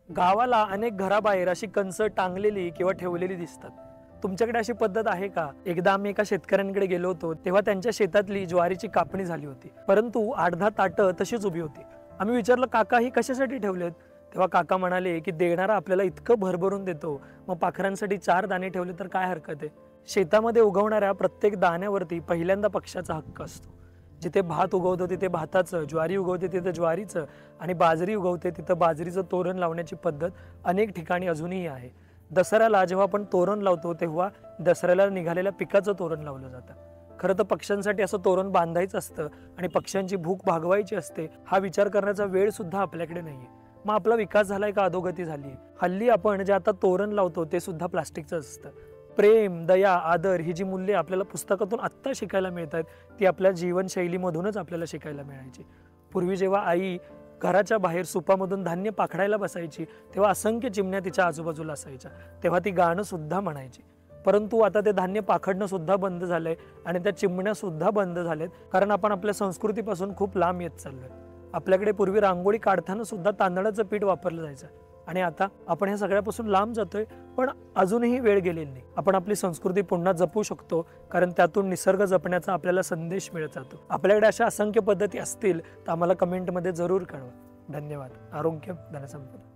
गावाला अनेक घराबाहेर अशी कंस टांगलेली किंवा ठेवलेली दिसतात. तुमच्याकडे अशी पद्धत आहे का? एकदा आम्ही एका शेतकऱ्यांकडे गेलो होतो, तेव्हा त्यांच्या शेतातली ज्वारीची कापणी झाली होती, परंतु 8-10 ताटं तशीच उभी होती. आम्ही विचारलं, काका ही कशासाठी ठेवलेत? तेव्हा काका म्हणाले की देणारा आपल्याला इतकं भरभरून देतो, मग पाखरांसाठी 4 दाणे ठेवले तर काय हरकत आहे. शेतामध्ये उगवणाऱ्या प्रत्येक दाण्यावरती पहिल्यांदा पक्ष्याचा हक्क असतो. जिथे भात उगवतो तिथे भाताचं, ज्वारी उगवते तिथे ज्वारीचं आणि बाजरी उगवते तिथं बाजरीचं तोरण लावण्याची पद्धत अनेक ठिकाणी अजूनही आहे. दसऱ्याला जेव्हा आपण तोरण लावतो तेव्हा दसऱ्याला निघालेल्या पिकाचं तोरण लावलं जातं. खरं तर पक्ष्यांसाठी असं तोरण बांधायचं असतं आणि पक्ष्यांची भूक भागवायची असते. हा विचार करण्याचा वेळ सुद्धा आपल्याकडे नाहीये. मग आपला विकास झालाय का अधोगती झाली? हल्ली आपण जे आता तोरण लावतो ते सुद्धा प्लास्टिकचं असतं. प्रेम, दया, आदर ही जी मूल्ये आपल्याला पुस्तकातून आत्ता शिकायला मिळतात ती आपल्या जीवनशैलीमधूनच आपल्याला शिकायला मिळायची. पूर्वी जेव्हा आई घराच्या बाहेर सुपामधून धान्य पाखडायला बसायची तेव्हा असंख्य चिमण्या तिच्या आजूबाजूला असायच्या, तेव्हा ती गाणं सुद्धा म्हणायची. परंतु आता ते धान्य पाखडणं सुद्धा बंद झालंय आणि त्या चिमण्या सुद्धा बंद झालेत, कारण आपण आपल्या संस्कृतीपासून खूप लांब येत चाललोय. आपल्याकडे पूर्वी रांगोळी काढताना सुद्धा तांदळाचं पीठ वापरलं जायचं आणि आता आपण हे सगळ्यापासून लांब जातोय. पण अजूनही वेळ गेलेली नाही. आपण आपली संस्कृती पुन्हा जपू शकतो, कारण त्यातून निसर्ग जपण्याचा आपल्याला संदेश मिळत जातो. आपल्याकडे अशा असंख्य पद्धती असतील तर आम्हाला कमेंटमध्ये जरूर कळवा. धन्यवाद. आरोग्य धनसंपदा.